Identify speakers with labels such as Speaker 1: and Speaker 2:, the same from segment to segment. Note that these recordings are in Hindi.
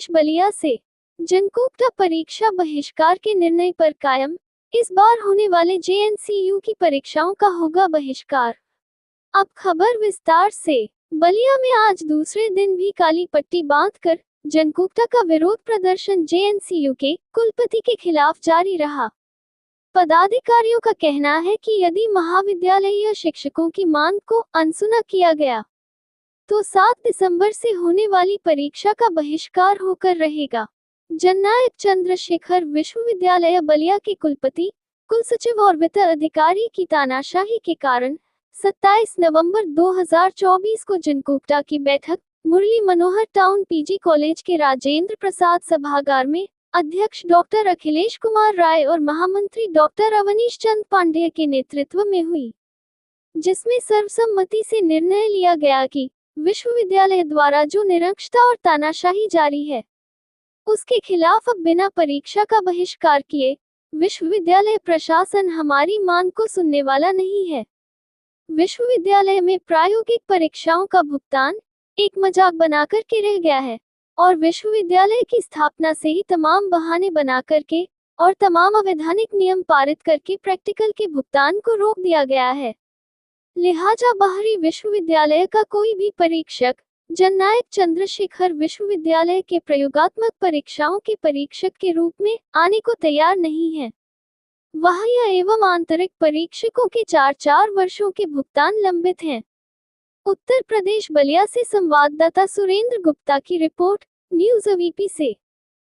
Speaker 1: बलिया से जनकोटा परीक्षा बहिष्कार के निर्णय पर कायम। इस बार होने वाले जेएनसीयू की परीक्षाओं का होगा बहिष्कार। अब खबर विस्तार से। बलिया में आज दूसरे दिन भी काली पट्टी बांधकर जनकोटा का विरोध प्रदर्शन जेएनसीयू के कुलपति के खिलाफ जारी रहा। पदाधिकारियों का कहना है कि यदि महाविद्यालयीय शिक्षकों की मांग को अनसुना किया गया तो 7 दिसंबर से होने वाली परीक्षा का बहिष्कार होकर रहेगा। जननायक चंद्रशेखर विश्वविद्यालय बलिया के कुलपति, कुलसचिव और वित्त अधिकारी की तानाशाही के कारण 27 नवंबर 2024 को जनकोटा की बैठक Murli Manohar town PG college के राजेंद्र प्रसाद सभागार में अध्यक्ष डॉक्टर अखिलेश कुमार राय और महामंत्री डॉक्टर अवनीश चंद पांडेय के नेतृत्व में हुई, जिसमें सर्वसम्मति से निर्णय लिया गया कि विश्वविद्यालय द्वारा जो निरंकुशता और तानाशाही जारी है उसके खिलाफ अब बिना परीक्षा का बहिष्कार किए विश्वविद्यालय प्रशासन हमारी मांग को सुनने वाला नहीं है। विश्वविद्यालय में प्रायोगिक परीक्षाओं का भुगतान एक मजाक बनाकर के रह गया है और विश्वविद्यालय की स्थापना से ही तमाम बहाने बना करके और तमाम अवैधानिक नियम पारित करके प्रैक्टिकल के भुगतान को रोक दिया गया है। लिहाजा बाहरी विश्वविद्यालय का कोई भी परीक्षक जननायक चंद्रशेखर विश्वविद्यालय के प्रयोगात्मक परीक्षाओं के परीक्षक के रूप में आने को तैयार नहीं है। बाह्य एवं आंतरिक परीक्षकों के 4-4 वर्षों के भुगतान लंबित हैं। उत्तर प्रदेश बलिया से संवाददाता सुरेंद्र गुप्ता की रिपोर्ट, न्यूज़ वीपी से।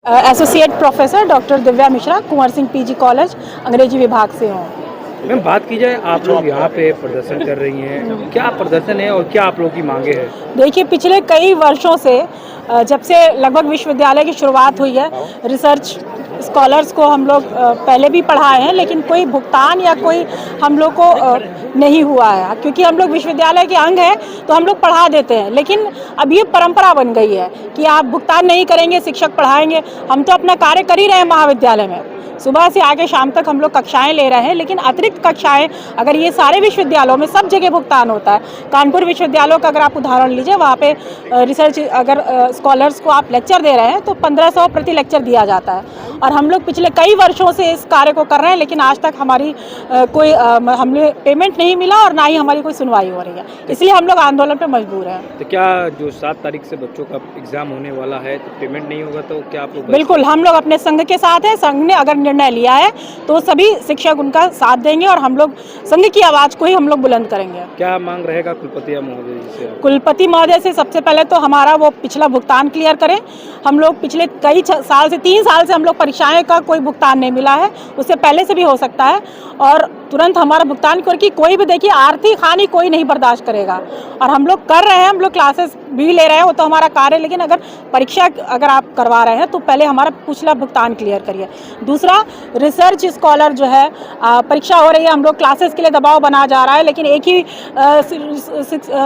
Speaker 2: Associate professor doctor Divya Mishra, Kunwar Singh PG college, अंग्रेजी विभाग से हूँ।
Speaker 3: मैम, बात की जाए, आप लोग यहाँ पे प्रदर्शन कर रही हैं, क्या प्रदर्शन है और क्या आप लोगों की मांगे हैं?
Speaker 2: देखिए, पिछले कई वर्षों से जब से लगभग विश्वविद्यालय की शुरुआत हुई है, रिसर्च स्कॉलर्स को हम लोग पहले भी पढ़ाए हैं, लेकिन कोई भुगतान या कोई हम लोग को नहीं हुआ है। क्योंकि हम लोग विश्वविद्यालय के अंग हैं तो हम लोग पढ़ा देते हैं, लेकिन अब ये परंपरा बन गई है कि आप भुगतान नहीं करेंगे, शिक्षक पढ़ाएंगे। हम तो अपना कार्य कर ही रहे हैं महाविद्यालय में, सुबह से आगे शाम तक हम लोग कक्षाएं ले रहे हैं, लेकिन अतिरिक्त कक्षाएं अगर ये सारे विश्वविद्यालयों में सब जगह भुगतान होता है। कानपुर विश्वविद्यालय का अगर आप उदाहरण लीजिए, वहाँ पे रिसर्च अगर स्कॉलर्स को आप लेक्चर दे रहे हैं तो 1500 प्रति लेक्चर दिया जाता है। और हम लोग पिछले कई वर्षों से इस कार्य को कर रहे हैं, लेकिन आज तक हमारी कोई हमें पेमेंट नहीं मिला और ना ही हमारी कोई सुनवाई हो रही है। इसलिए हम लोग आंदोलन पर मजबूर हैं।
Speaker 3: तो क्या जो 7 तारीख से बच्चों का एग्जाम होने वाला है तो पेमेंट नहीं होगा तो क्या आप लोग?
Speaker 2: बिल्कुल, हम लोग अपने संघ के साथ हैं। संघ ने अगर निर्णय लिया है तो सभी शिक्षक उनका साथ देंगे और हम लोग संघ की आवाज को ही हम लोग बुलंद करेंगे। क्या
Speaker 3: मांग रहेगा कुलपति महोदय से?
Speaker 2: कुलपति महोदय से सबसे पहले तो हमारा वो पिछला भुगतान क्लियर करें। हम लोग पिछले कई साल से 3 साल से हम लोग परीक्षाएं का कोई भुगतान नहीं मिला है, उससे पहले से भी हो सकता है, और तुरंत हमारा भुगतान करके कोई भी देखिए आर्थिक हानि कोई नहीं बर्दाश्त करेगा। और हम लोग कर रहे हैं, हम लोग क्लासेस भी ले रहे हैं, वो तो हमारा कार्य है, लेकिन अगर परीक्षा अगर आप करवा रहे हैं तो पहले हमारा पिछला भुगतान क्लियर करिए। दूसरा, रिसर्च स्कॉलर जो है परीक्षा हो रही है, हम लोग क्लासेस के लिए दबाव बना जा रहा है, लेकिन एक ही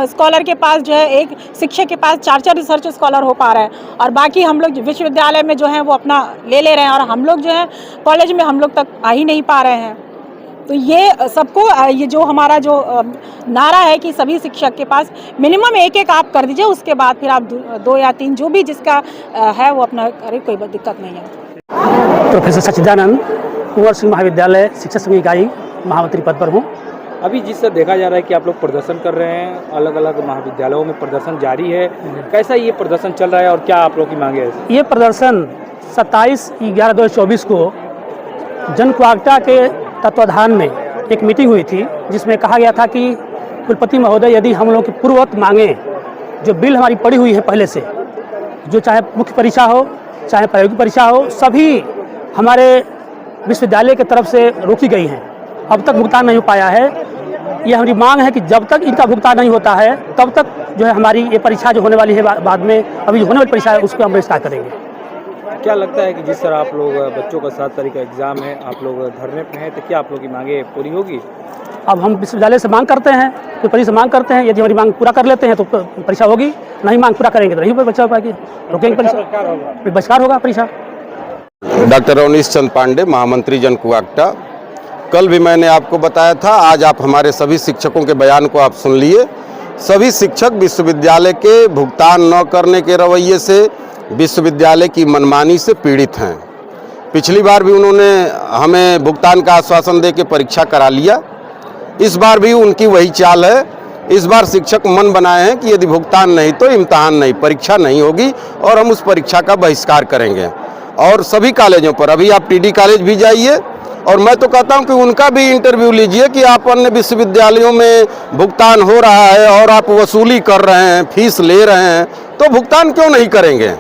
Speaker 2: स्कॉलर के पास जो है, एक शिक्षक के पास 4-4 रिसर्च स्कॉलर हो पा रहे हैं, और बाकी हम लोग विश्वविद्यालय में जो है वो अपना ले रहे हैं, और हम लोग जो है कॉलेज में हम लोग तक आ ही नहीं पा रहे हैं। तो ये सबको ये जो हमारा जो नारा है कि सभी शिक्षक के पास मिनिमम एक आप कर दीजिए, उसके बाद फिर आप 2 या 3 जो भी जिसका है वो अपना करे, कोई दिक्कत नहीं है।
Speaker 4: प्रोफेसर सच्चिदानंद, कुंवर सिंह महाविद्यालय शिक्षक संघ इकाई महामंत्री पद पर हूँ।
Speaker 3: अभी जिससे देखा जा रहा है कि आप लोग प्रदर्शन कर रहे हैं, अलग अलग महाविद्यालयों में प्रदर्शन जारी है, कैसा ये प्रदर्शन चल रहा है और क्या आप लोग की मांगे है?
Speaker 4: ये प्रदर्शन 27/11/2024 को जनकोटा के तत्वाधान में एक मीटिंग हुई थी, जिसमें कहा गया था कि कुलपति महोदय, यदि हम लोग की पूर्ववत मांगे जो बिल हमारी पड़ी हुई है पहले से, जो चाहे मुख्य परीक्षा हो चाहे प्रायोगिक परीक्षा हो, सभी हमारे विश्वविद्यालय की तरफ से रोकी गई हैं, अब तक भुगतान नहीं हो पाया है। ये हमारी मांग है कि जब तक इनका भुगतान नहीं होता है तब तक जो है हमारी ये परीक्षा जो होने वाली है बाद में, अभी जो होने वाली परीक्षा है उसको हम बहिष्कार करेंगे।
Speaker 3: क्या लगता है कि जिस तरह आप लोग बच्चों का 7 तारीख का एग्जाम है, आप लोग धरने पे हैं, तो क्या आप लोग की मांगे पूरी होगी?
Speaker 4: अब हम विश्वविद्यालय से मांग करते हैं, कुलपति से मांग करते हैं, यदि हमारी मांग पूरा कर लेते हैं तो परीक्षा होगी, नहीं मांग पूरा करेंगे तो नहीं परीक्षा हो पाएगी, रोकेंगे परीक्षा, बहिष्कार होगा परीक्षा।
Speaker 5: डॉक्टर अवनीश चंद पांडे, महामंत्री जनकोटा। कल भी मैंने आपको बताया था, आज आप हमारे सभी शिक्षकों के बयान को आप सुन लिए। सभी शिक्षक विश्वविद्यालय के भुगतान न करने के रवैये से विश्वविद्यालय की मनमानी से पीड़ित हैं। पिछली बार भी उन्होंने हमें भुगतान का आश्वासन दे के परीक्षा करा लिया, इस बार भी उनकी वही चाल है। इस बार शिक्षक मन बनाए हैं कि यदि भुगतान नहीं तो इम्तहान नहीं, परीक्षा नहीं होगी और हम उस परीक्षा का बहिष्कार करेंगे। और सभी कॉलेजों पर, अभी आप टीडी कॉलेज भी जाइए और मैं तो कहता हूं कि उनका भी इंटरव्यू लीजिए कि आप अन्य विश्वविद्यालयों में भुगतान हो रहा है और आप वसूली कर रहे हैं, फीस ले रहे हैं, तो भुगतान क्यों नहीं करेंगे?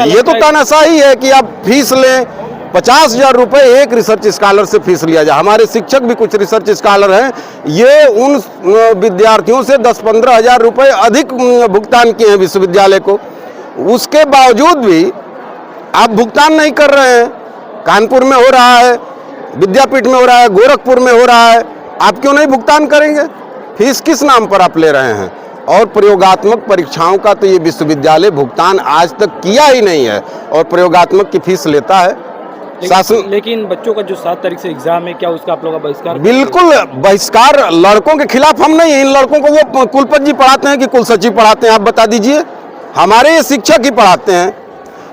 Speaker 5: ये तो तानाशाही है कि आप फीस लें, 50,000 रुपये एक रिसर्च स्कॉलर से फीस लिया जाए। हमारे शिक्षक भी कुछ रिसर्च स्कॉलर हैं, ये उन विद्यार्थियों से 10-15 हज़ार रुपये अधिक भुगतान किए हैं विश्वविद्यालय को, उसके बावजूद भी आप भुगतान नहीं कर रहे हैं। कानपुर में हो रहा है, विद्यापीठ में हो रहा है, गोरखपुर में हो रहा है, आप क्यों नहीं भुगतान करेंगे? फीस किस नाम पर आप ले रहे हैं? और प्रयोगात्मक परीक्षाओं का तो ये विश्वविद्यालय भुगतान आज तक किया ही नहीं है और प्रयोगात्मक की फीस लेता है शासन।
Speaker 3: लेकिन बच्चों का जो 7 तारीख से एग्जाम है, क्या उसका आप लोगों का बहिष्कार?
Speaker 5: बिल्कुल बहिष्कार। लड़कों के खिलाफ हम नहीं, इन लड़कों को वो कुलपति जी पढ़ाते हैं कि कुल सचिव पढ़ाते हैं, आप बता दीजिए। हमारे ये शिक्षक ही पढ़ाते हैं।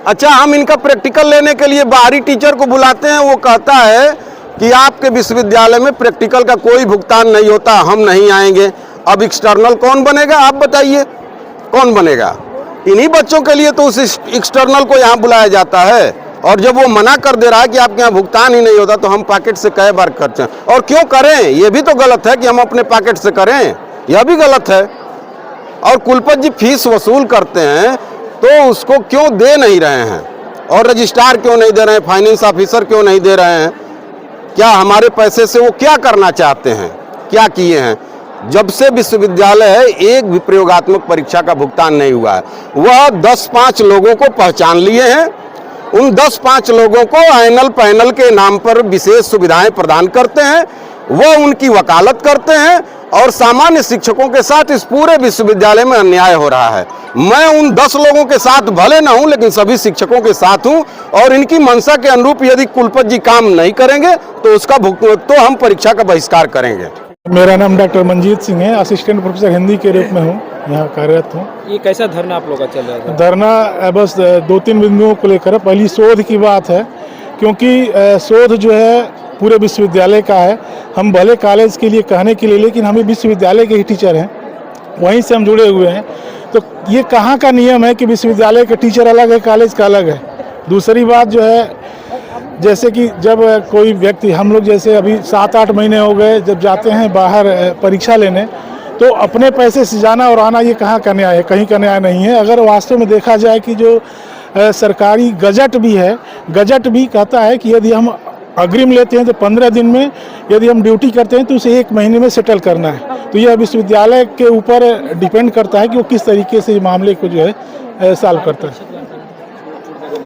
Speaker 5: अच्छा, हम इनका प्रैक्टिकल लेने के लिए बाहरी टीचर को बुलाते हैं, वो कहता है कि आपके विश्वविद्यालय में प्रैक्टिकल का कोई भुगतान नहीं होता, हम नहीं आएंगे। अब एक्सटर्नल कौन बनेगा, आप बताइए, कौन बनेगा? इन्हीं बच्चों के लिए तो उस एक्सटर्नल को यहाँ बुलाया जाता है। और जब वो मना कर दे रहा है कि आपके यहाँ भुगतान ही नहीं होता, तो हम पॉकेट से कई बार खर्च, और क्यों करें? ये भी तो गलत है कि हम अपने पॉकेट से करें, यह भी गलत है। और कुलपति जी फीस वसूल करते हैं तो उसको क्यों दे नहीं रहे हैं? और रजिस्ट्रार क्यों नहीं दे रहे हैं? फाइनेंस ऑफिसर क्यों नहीं दे रहे हैं? क्या हमारे पैसे से वो क्या करना चाहते हैं, क्या किए हैं? जब से विश्वविद्यालय है, एक भी प्रयोगात्मक परीक्षा का भुगतान नहीं हुआ है। वह 10-5 लोगों को पहचान लिए हैं, उन 10-5 लोगों को एनुअल पैनल के नाम पर विशेष सुविधाएं प्रदान करते हैं, वह उनकी वकालत करते हैं और सामान्य शिक्षकों के साथ इस पूरे विश्वविद्यालय में अन्याय हो रहा है। मैं उन 10 लोगों के साथ भले ना हूं, लेकिन सभी शिक्षकों के साथ हूं और इनकी मंशा के अनुरूप यदि कुलपति जी काम नहीं करेंगे तो हम परीक्षा का बहिष्कार करेंगे।
Speaker 6: मेरा नाम डॉक्टर मंजीत सिंह है, असिस्टेंट प्रोफेसर हिंदी के रूप में हूँ, यहाँ कार्यरत हूँ।
Speaker 3: ये कैसा धरना आप लोग का चल रहा है?
Speaker 6: धरना बस 2-3 बिंदुओं को लेकर। पहली शोध की बात है, क्योंकि शोध जो है पूरे विश्वविद्यालय का है। हम भले कॉलेज के लिए कहने के लिए, लेकिन हमें विश्वविद्यालय के ही टीचर हैं, वहीं से हम जुड़े हुए हैं। तो ये कहाँ का नियम है कि विश्वविद्यालय के टीचर अलग है, कॉलेज का अलग है? दूसरी बात जो है, जैसे कि जब कोई व्यक्ति, हम लोग जैसे अभी 7-8 महीने हो गए जब जाते हैं बाहर परीक्षा लेने, तो अपने पैसे से जाना और आना, ये कहाँ का न्याय है? कहीं का न्याय नहीं है। अगर वास्तव में देखा जाए कि जो सरकारी गजट भी है, गजट भी कहता है कि यदि हम अग्रिम लेते हैं तो 15 दिन में, यदि हम ड्यूटी करते हैं तो उसे 1 महीने में सेटल करना है। तो यह विश्वविद्यालय के ऊपर डिपेंड करता है कि वो किस तरीके से मामले को जो है सॉल्व करता है।